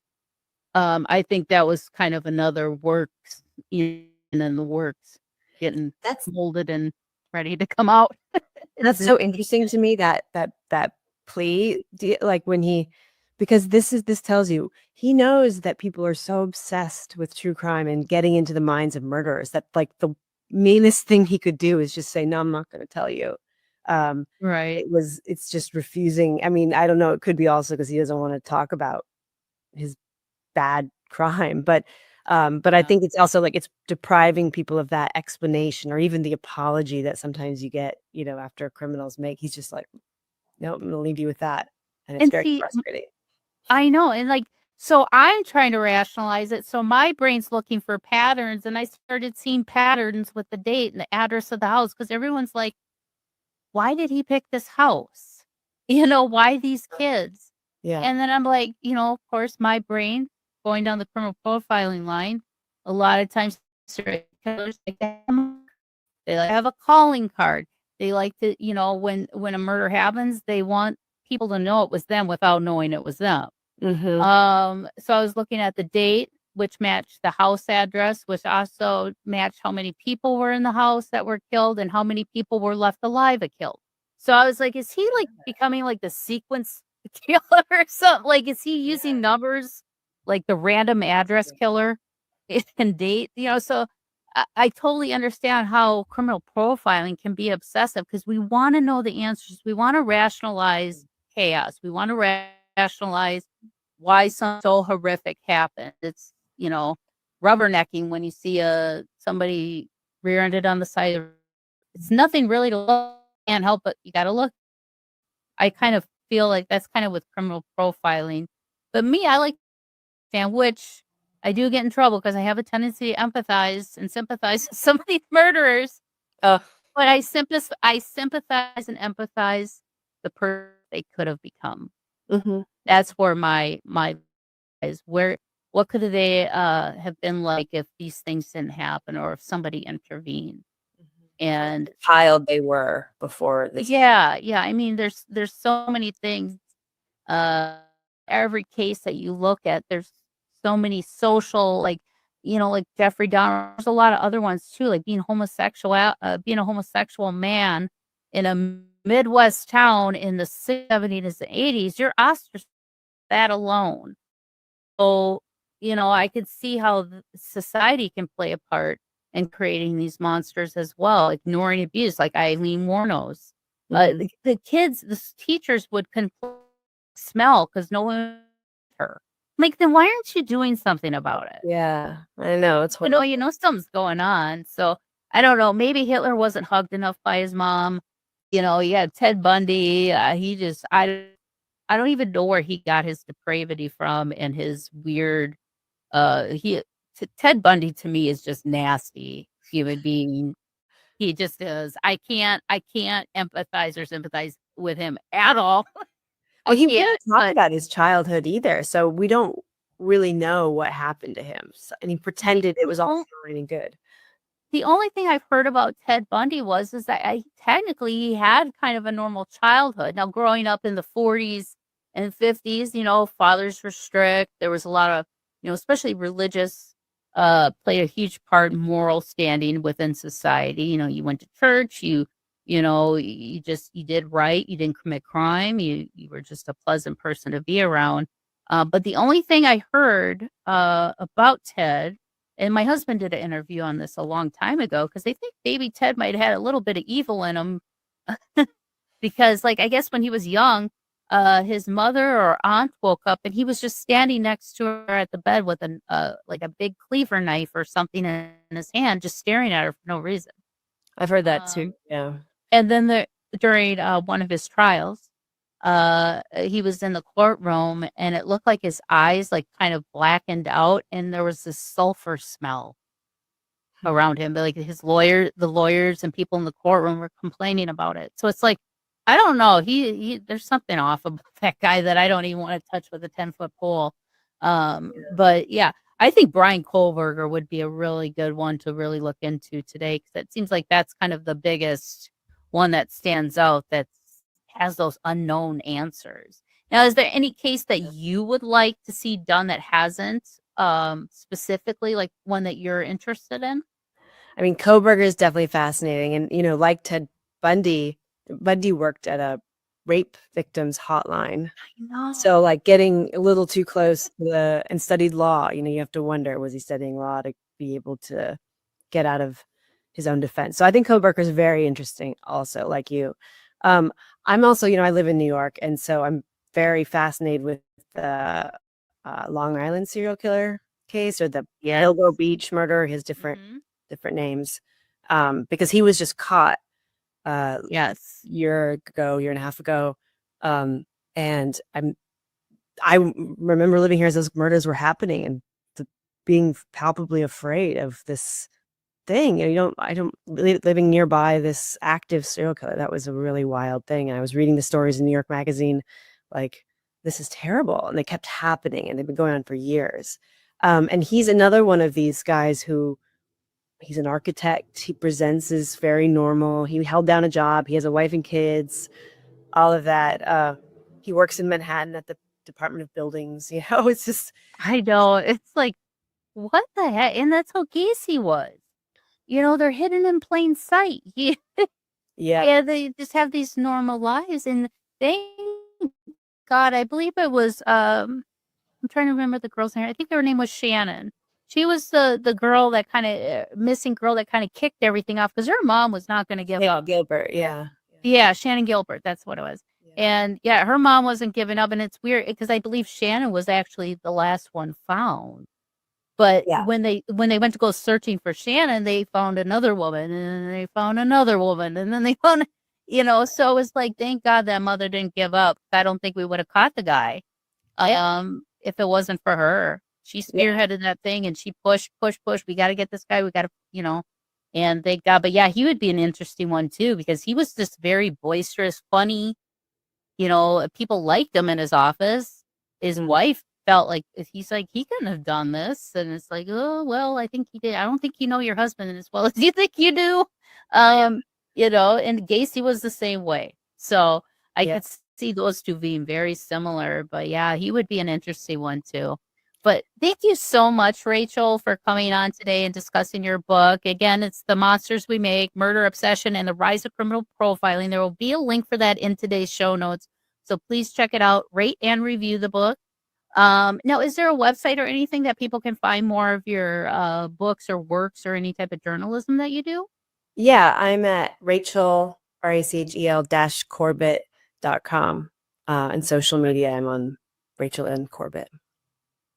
Speaker 1: I think that was kind of another works in the works, getting molded and ready to come out.
Speaker 2: That's so interesting to me that plea, like when he, because this tells you he knows that people are so obsessed with true crime and getting into the minds of murderers that like the meanest thing he could do is just say, no, I'm not going to tell you.
Speaker 1: Right.
Speaker 2: It's just refusing. I mean, I don't know. It could be also because he doesn't want to talk about his bad crime, but I think it's also like it's depriving people of that explanation or even the apology that sometimes you get, after criminals make. He's just like, no, I'm gonna leave you with that, and it's very frustrating.
Speaker 1: I know, and like, so I'm trying to rationalize it. So my brain's looking for patterns, and I started seeing patterns with the date and the address of the house because everyone's like, why did he pick this house? Why these kids?
Speaker 2: Yeah.
Speaker 1: And then I'm like, of course, my brain going down the criminal profiling line, a lot of times they have a calling card. They like to, when a murder happens, they want people to know it was them without knowing it was them. So I was looking at the date, which matched the house address, which also matched how many people were in the house that were killed and how many people were left alive and killed. So I was like, is he like becoming like the sequence killer or something? Like, is he using numbers like the random address killer in date? So I totally understand how criminal profiling can be obsessive because we want to know the answers. We want to rationalize chaos. We want to rationalize why something so horrific happened. It's, rubbernecking when you see somebody rear-ended on the side of, it's nothing really to look, can't help but you got to look. I kind of feel like that's kind of with criminal profiling. But me, I like which I do get in trouble because I have a tendency to empathize and sympathize with some of these murderers. But I sympathize and empathize the person they could have become. That's where my is where. What could they have been like if these things didn't happen or if somebody intervened? And
Speaker 2: child they were before this.
Speaker 1: Yeah. I mean, there's so many things. Every case that you look at, there's so many social, like Jeffrey Dahmer. There's a lot of other ones too, like being a homosexual man in a Midwest town in the 70s and 80s. You're ostracized that alone. So, I could see how society can play a part in creating these monsters as well, ignoring abuse, like Eileen Wuornos. The kids, the teachers would smell because no one her. Like, then why aren't you doing something about it?
Speaker 2: Yeah, I know. It's
Speaker 1: something's going on. So I don't know. Maybe Hitler wasn't hugged enough by his mom. You had Ted Bundy. I I don't even know where he got his depravity from and his weird, he Ted Bundy to me is just nasty human being. He just is. I can't empathize or sympathize with him at all.
Speaker 2: Well,
Speaker 1: I
Speaker 2: he
Speaker 1: can't,
Speaker 2: wouldn't talk
Speaker 1: but
Speaker 2: about his childhood either, so we don't really know what happened to him, and he
Speaker 1: the
Speaker 2: pretended it was all
Speaker 1: on
Speaker 2: fine and good.
Speaker 1: the only thing I've heard about Ted Bundy is that technically he had kind of a normal childhood. Now, growing up in the 40s and 50s, fathers were strict. There was a lot of, especially religious, played a huge part in moral standing within society. You went to church, you did right, you didn't commit crime, you were just a pleasant person to be around. But the only thing I heard about Ted, and my husband did an interview on this a long time ago because they think baby Ted might have had a little bit of evil in him because, like, I guess when he was young, his mother or aunt woke up and he was just standing next to her at the bed with like a big cleaver knife or something in his hand, just staring at her for no reason.
Speaker 2: I've heard that too,
Speaker 1: Um,
Speaker 2: yeah.
Speaker 1: and then during one of his trials, he was in the courtroom and it looked like his eyes like kind of blackened out and there was this sulfur smell around him. But like the lawyers and people in the courtroom were complaining about it. So it's like, I don't know. He there's something off about that guy that I don't even want to touch with a 10-foot pole. But yeah, I think Brian Kohlberger would be a really good one to really look into today because it seems like that's kind of the biggest one that stands out that has those unknown answers. Now, is there any case that you would like to see done that hasn't, specifically, like one that you're interested in?
Speaker 2: I mean, Koberger is definitely fascinating, and, like Ted Bundy, Bundy worked at a rape victims hotline.
Speaker 1: I know.
Speaker 2: So, like, getting a little too close to and studied law, you have to wonder, was he studying law to be able to get out of his own defense? So I think Koberger is very interesting also, like you. I'm also, I live in New York, and so I'm very fascinated with the Long Island serial killer case or the
Speaker 1: Yes.
Speaker 2: Hillgo Beach murder, his different names, because he was just caught
Speaker 1: Yes.
Speaker 2: year and a half ago, and I remember living here as those murders were happening and being palpably afraid of this thing. I don't living nearby this active serial killer. That was a really wild thing. And I was reading the stories in New York Magazine, like, this is terrible, and they kept happening, and they've been going on for years. And he's another one of these guys who he's an architect. He presents as very normal. He held down a job. He has a wife and kids, all of that. He works in Manhattan at the Department of Buildings. It's just,
Speaker 1: I know. It's like, what the heck? And that's how Gacy was. They're hidden in plain sight.
Speaker 2: yeah,
Speaker 1: Yeah, they just have these normal lives. And thank God, I believe it was, I'm trying to remember the girl's name. I think her name was Shannon. She was the girl that kind of missing girl that kind of kicked everything off because her mom was not going to give up.
Speaker 2: Gilbert, yeah.
Speaker 1: Yeah, Shannon Gilbert, that's what it was.
Speaker 2: Yeah.
Speaker 1: And yeah, her mom wasn't giving up, and it's weird because I believe Shannon was actually the last one found. But
Speaker 2: Yeah.
Speaker 1: when they went to go searching for Shannon, they found another woman, and then they found another woman, and then they found, so it was like, thank God that mother didn't give up. I don't think we would have caught the guy, if it wasn't for her. She spearheaded that thing, and she pushed. We got to get this guy. We got to, and thank God. But yeah, he would be an interesting one too because he was just very boisterous, funny. People liked him in his office. His wife felt like he's like, he couldn't have done this. And it's like, oh, well, I think he did. I don't think you know your husband as well as you think you do. And Gacy was the same way. So I could see those two being very similar. But yeah, he would be an interesting one too. But thank you so much, Rachel, for coming on today and discussing your book. Again, it's The Monsters We Make, Murder Obsession, and the Rise of Criminal Profiling. There will be a link for that in today's show notes. So please check it out, rate and review the book. Now, is there a website or anything that people can find more of your books or works or any type of journalism that you do?
Speaker 2: Yeah, I'm at Rachel, Rachel Corbett.com. And social media, I'm on Rachel N. Corbett.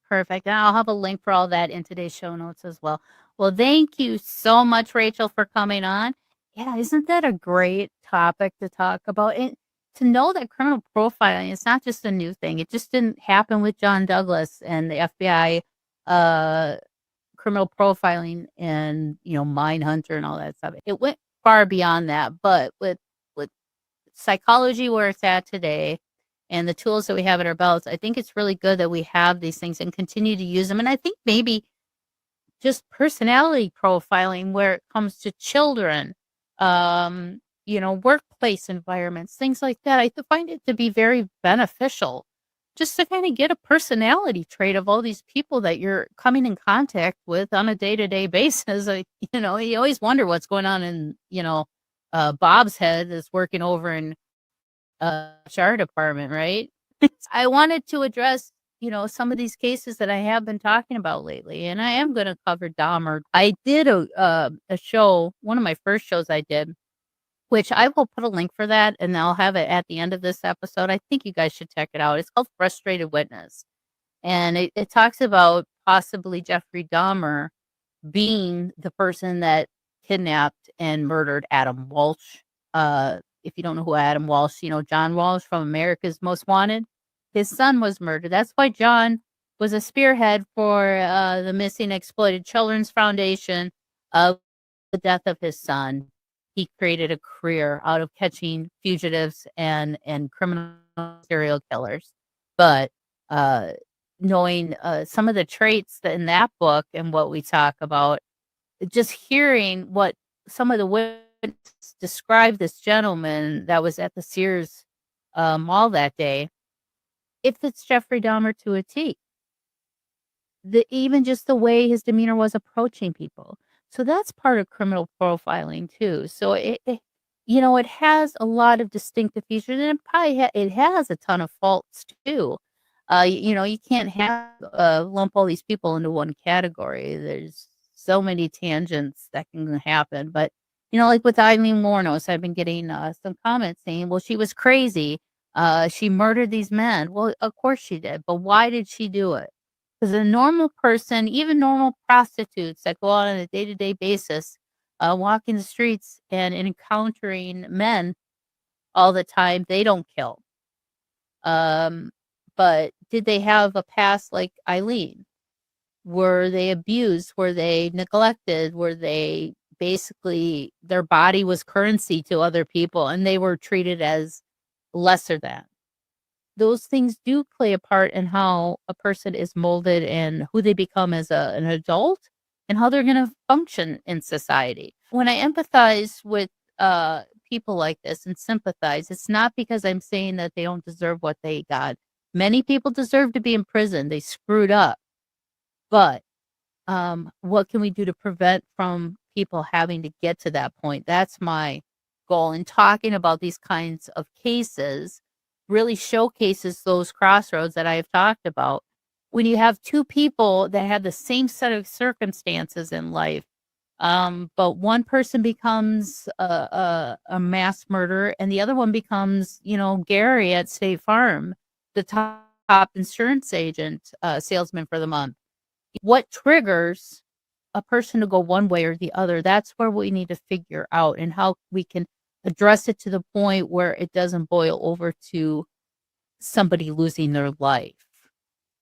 Speaker 1: Perfect. And I'll have a link for all that in today's show notes as well. Well, thank you so much, Rachel, for coming on. Yeah, isn't that a great topic to talk about? And to know that criminal profiling is not just a new thing. It just didn't happen with John Douglas and the FBI uh, criminal profiling and, Mindhunter and all that stuff. It went far beyond that, but with psychology where it's at today and the tools that we have at our belts, I think it's really good that we have these things and continue to use them. And I think maybe just personality profiling where it comes to children, workplace environments, things like that. Find it to be very beneficial just to kind of get a personality trait of all these people that you're coming in contact with on a day-to-day basis. You always wonder what's going on in, Bob's head that's working over in HR department, right? I wanted to address, some of these cases that I have been talking about lately, and I am going to cover Dahmer. I did a show, one of my first shows I did, which I will put a link for that, and I'll have it at the end of this episode. I think you guys should check it out. It's called Frustrated Witness, and it talks about possibly Jeffrey Dahmer being the person that kidnapped and murdered Adam Walsh. If you don't know who Adam Walsh, John Walsh from America's Most Wanted. His son was murdered. That's why John was a spearhead for the Missing Exploited Children's Foundation of the death of his son. He created a career out of catching fugitives and criminal serial killers. But knowing some of the traits that in that book and what we talk about, just hearing what some of the witnesses described this gentleman that was at the Sears mall that day, it fits Jeffrey Dahmer to a T. Even just the way his demeanor was approaching people. So that's part of criminal profiling too. So it has a lot of distinctive features, and it has a ton of faults too. You can't lump all these people into one category. There's so many tangents that can happen. But like with Eileen Wuornos, I've been getting some comments saying, "Well, she was crazy. She murdered these men." Well, of course she did, but why did she do it? Because a normal person, even normal prostitutes that go out on a day-to-day basis, walking the streets and encountering men all the time, they don't kill. But did they have a past like Eileen? Were they abused? Were they neglected? Were they basically their body was currency to other people and they were treated as lesser than? Those things do play a part in how a person is molded and who they become as an adult and how they're going to function in society. When I empathize with people like this and sympathize, it's not because I'm saying that they don't deserve what they got. Many people deserve to be in prison. They screwed up. But what can we do to prevent from people having to get to that point? That's my goal in talking about these kinds of cases. Really showcases those crossroads that I have talked about. When you have two people that have the same set of circumstances in life, but one person becomes a mass murderer and the other one becomes, Gary at State Farm, the top insurance agent, salesman for the month. What triggers a person to go one way or the other? That's where we need to figure out and how we can address it to the point where it doesn't boil over to somebody losing their life.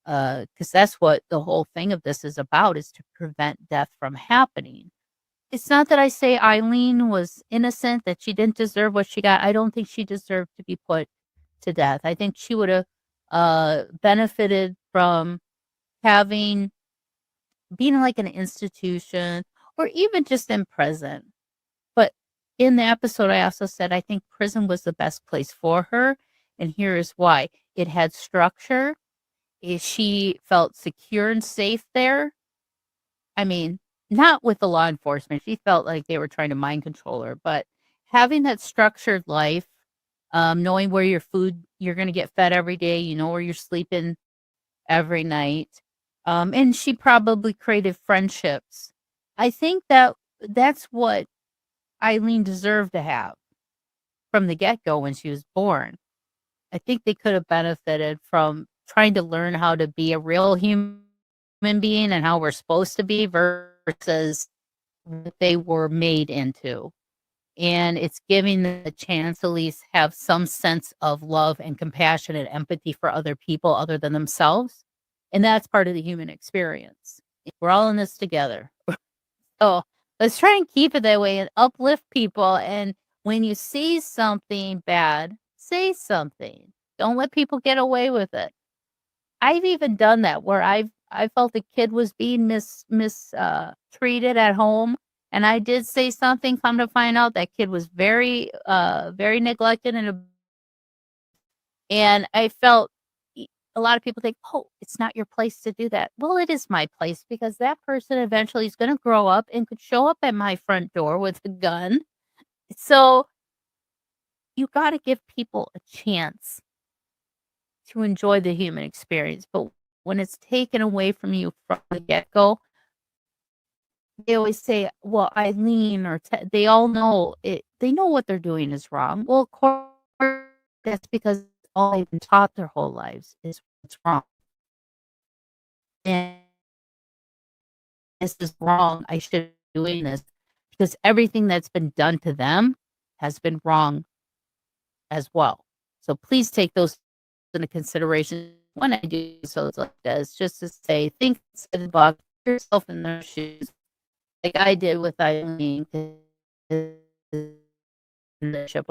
Speaker 1: Because that's what the whole thing of this is about, is to prevent death from happening. It's not that I say Eileen was innocent, that she didn't deserve what she got. I don't think she deserved to be put to death. I think she would have benefited from being like an institution or even just in prison. But in the episode, I also said I think prison was the best place for her. And here is why. It had structure. She felt secure and safe there. I mean, not with the law enforcement. She felt like they were trying to mind control her. But having that structured life, knowing where you're going to get fed every day, where you're sleeping every night. And she probably created friendships. I think that's what Eileen deserved to have from the get-go when she was born. I think they could have benefited from trying to learn how to be a real human being and how we're supposed to be versus what they were made into. and it's giving them the chance to at least have some sense of love and compassion and empathy for other people other than themselves. And that's part of the human experience. We're all in this together. So let's try and keep it that way and uplift people. And when you see something bad, say something. Don't let people get away with it. I've even done that where I felt a kid was being treated at home, and I did say something. Come to find out, that kid was very neglected, and I felt a lot of people think, oh, it's not your place to do that. Well, it is my place, because that person eventually is going to grow up and could show up at my front door with a gun. So you got to give people a chance to enjoy the human experience. But when it's taken away from you from the get-go, they always say, well, Eileen or they all know it. They know what they're doing is wrong. Well, of course, that's because all they've been taught their whole lives is what's wrong. And this is wrong. I should be doing this, because everything that's been done to them has been wrong as well. So please take those into consideration when I do so like this, just to say, think outside the box, put yourself in their shoes, like I did with Eileen. When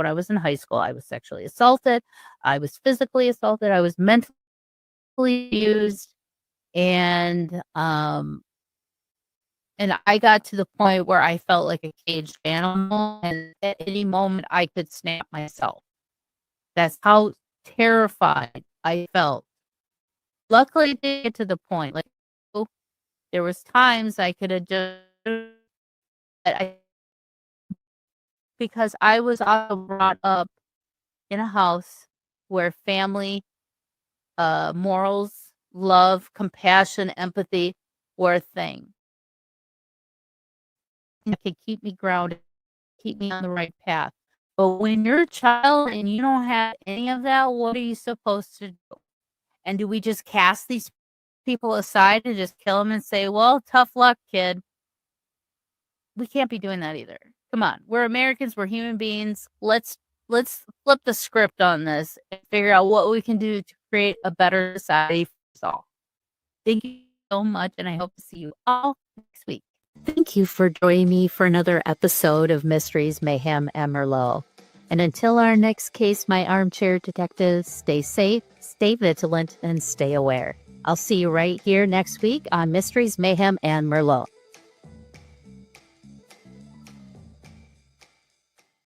Speaker 1: I was in high school, I was sexually assaulted, I was physically assaulted, I was mentally abused, and I got to the point where I felt like a caged animal, and at any moment I could snap myself. That's how terrified I felt. Luckily, it didn't get to the point. Like, there was times I could have just, because I was also brought up in a house where family, morals, love, compassion, empathy were a thing. It could keep me grounded, keep me on the right path. But when you're a child and you don't have any of that, what are you supposed to do? And do we just cast these people aside and just kill them and say, well, tough luck, kid? We can't be doing that either. Come on. We're Americans. We're human beings. Let's flip the script on this and figure out what we can do to create a better society for us all. Thank you so much, and I hope to see you all next week. Thank you for joining me for another episode of Mysteries, Mayhem, and Merlot. And until our next case, my armchair detectives, stay safe, stay vigilant, and stay aware. I'll see you right here next week on Mysteries, Mayhem, and Merlot.